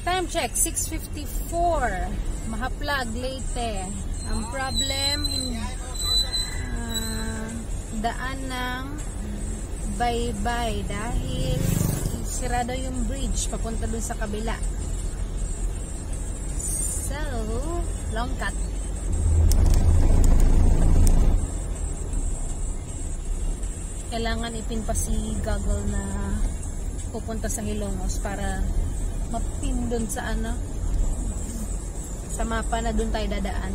Time check, 6:54. Mahaplag, Leyte. Ang problem, daan ng baybay dahil sirado yung bridge papunta dun sa kabila. So, long cut. Kailangan ipin pa si Goggle na pupunta sa Hilongos para mapin dun sa sa mapa na dun tayo dadaan.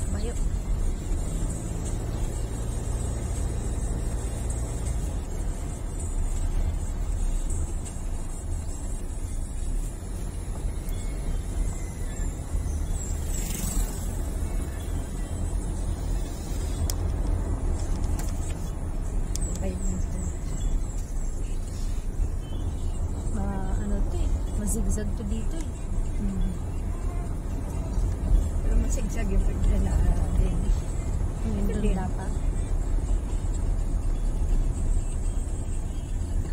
Bayo. Zigzag to dito eh. Pero masigzag yung pagdalaan din. Doon dapat.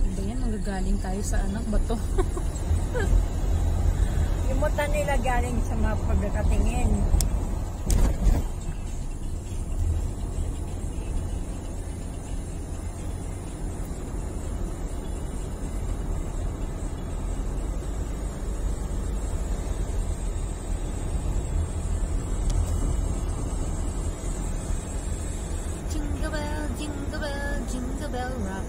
Ano yan? Magagaling tayo sa bato. Yung mata nila galing sa mga pagkakatingin. Jingle bell rock.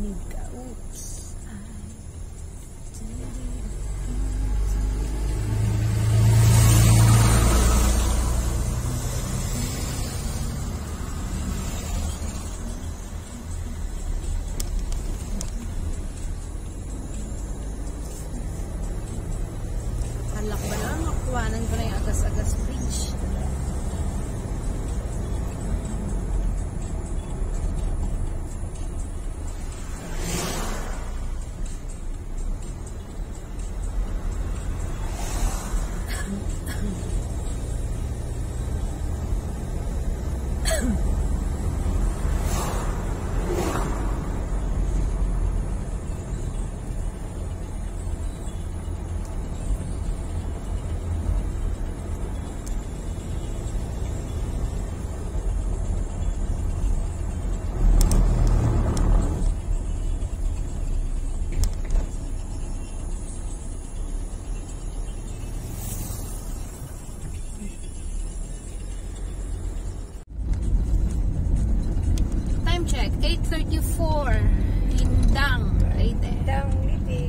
Nika, oops. Halak ba lang? Makuwanan ko na yung agas-agas bridge. Check, 8:34 Indang, Leyte. Indang, Leyte.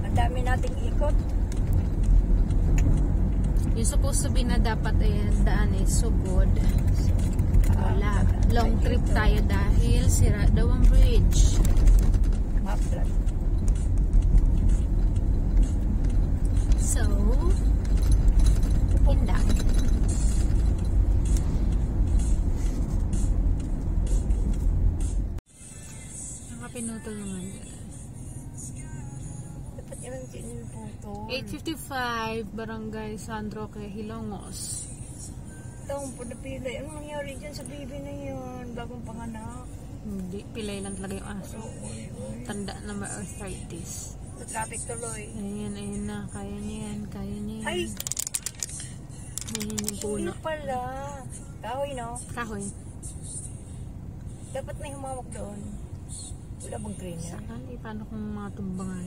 Ang dami nating ikot. Yung supposed to be na dapat daan is Sugod. Wala. Long trip tayo dahil sira daw ang bridge. Maplat. So, Indang. Pinutol naman. Dapat yung pinutol. 8:55 Barangay San Roque, Hilongos. Taong po na pilay. Anong nangyari dyan sa baby na yun? Bagong panganak. Hindi, pilay lang talaga yung aso. Tanda na may arthritis. Sa traffic tuloy. Ayan na. Kaya niya yan. Ay! Ayan yung puno. Ano pala? Kahoy, no? Kahoy. Dapat may humawak doon. Wala bang cleaner? Saan? Paano kung mga tumbangan?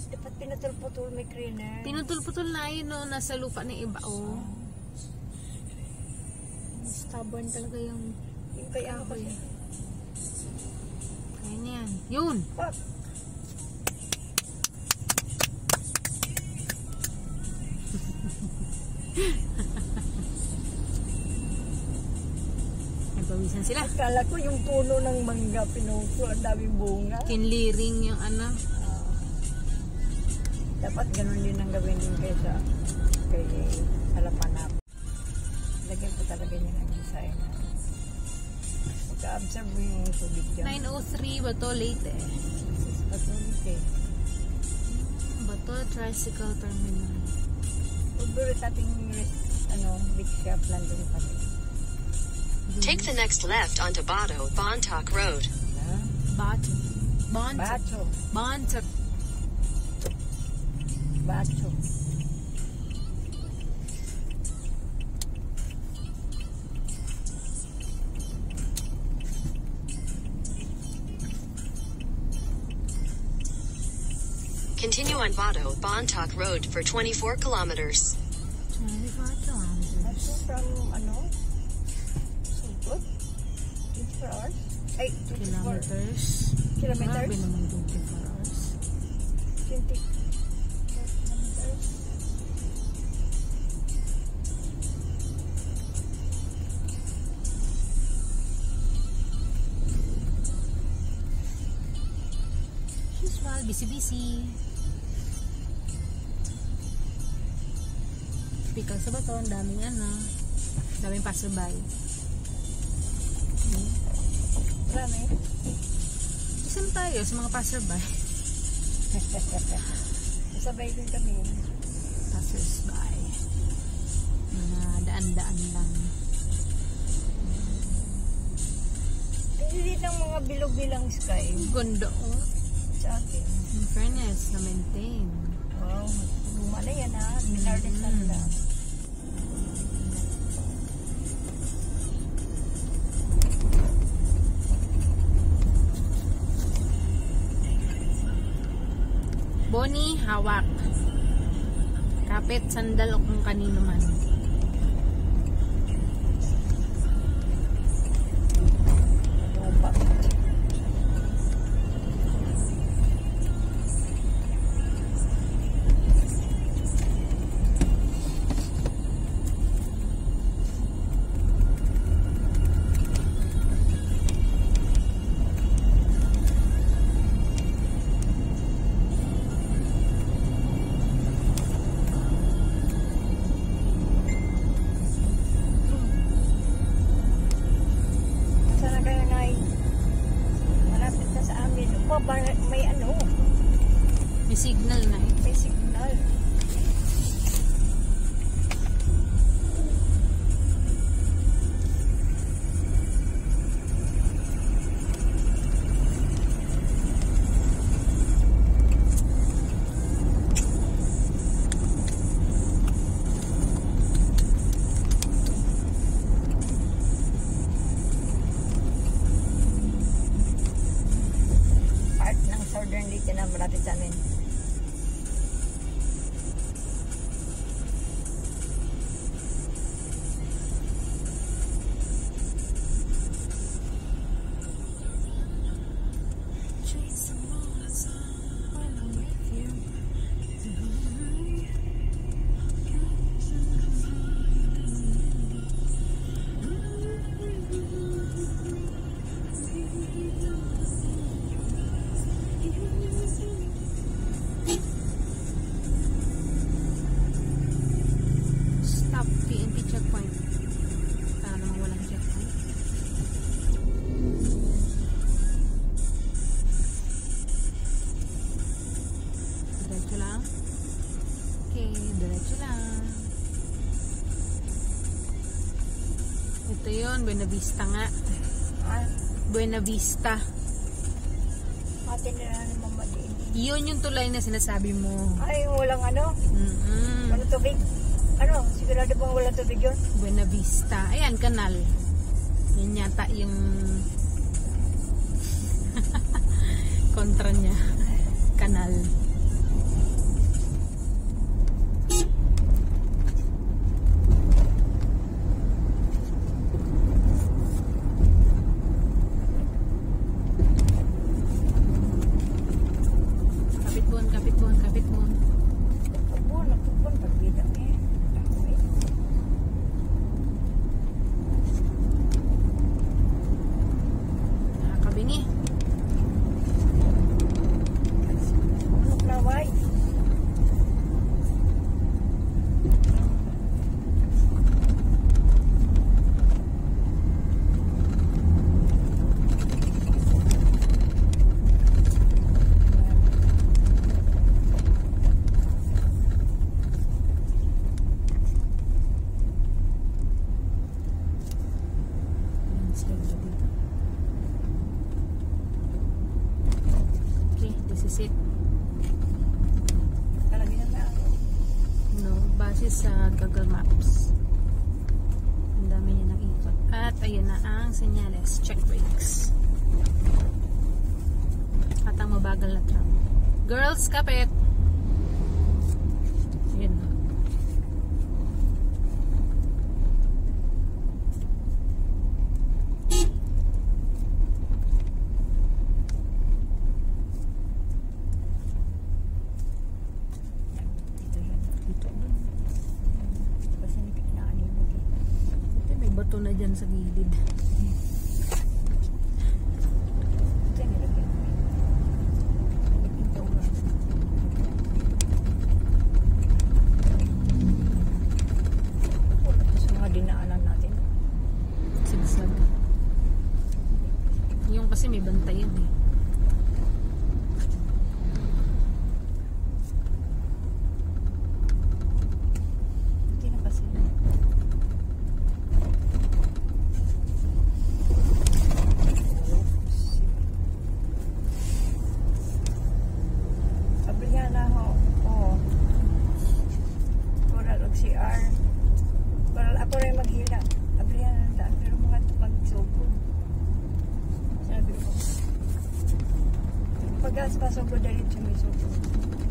Dapat pinutol-putol may cleaner. Pinutol-putol na yun, no? Nasa lupa ng iba, oh. Stubborn talaga yung kaya ako kasi. Kaya niya yan. Yun! Fuck! Nagpawisan sila. Akala ko yung puno ng mangga pinuto, ang daming bunga. Kinliring yung Dapat ganun din ang gawin din kay Halapanap. Lagyan ko talaga niya ng design. Magka-absorb mo yung tubig dyan. 9:03 Bato, Leyte. Bato, Leyte. Bato Tricycle Terminal. Pagduro sa ating big shop lang doon kami. Take the next left onto Bato Bontoc Road. Bato. Bacho. Bontoc. Bacho. Continue on Bato Bontoc Road for 24 kilometers. Bacho from Sugod? 24 hours? Ay, 24 Kilometers. kilometers? Grabe naman 24 hours. 20 kilometers. Usual, busy-busy. Typical sa Bato, ang daming daming passerby. Marami. Isang tayo sa mga passerby. Sabay din kami. Passersby. Mga daan-daan lang. Hindi dito ang mga bilog-bilang sky. Gondo. Oh. Sa akin. In fairness, na-maintain. Wow. Luma na yan ha. Minardesan lang. Bonnie, hawak. Kapit, sandal o kung kanino man. Lupa. Sana kaya ngay. Malapit na sa amin. May May signal na eh. may signal. Part ng Southern Leyte na malapit sa amin. Stop, PNP checkpoint. Para naman walang checkpoint. Diretso lang. Okay, diretso lang. Ito yun, Buena Vista nga. Buena Vista. Atin na naman madiin. Yun yung tulay na sinasabi mo. Ay, walang Mm-mm. walang tubig. Sigurado bang walang tubig yun? Buena Vista. Ayan, kanal. Yan yata yung kontra niya. Kanal. Kapitbon, kapitbon, kapitbon. Nagpupon, pagbida eh. Nakakabingi. Ano exit. Kalagyan na ako. No, base sa Google Maps. Ang dami niya ng ikot. At ayun na ang senyales. Check brakes. At ang mabagal na truck. Girls, kapit! Ayun na. May bato na dyan sa gilid. Dinaanan natin. Sigsag. Yung kasi may bantayan eh. Hindi na kasi. Sabihan na ako. Oo. Coral og CR. Coral ako rin maghila. Sabihan na daan. Pero mga magsugod. Sabi ko. Pagkas pasugod dahil siya may sugod.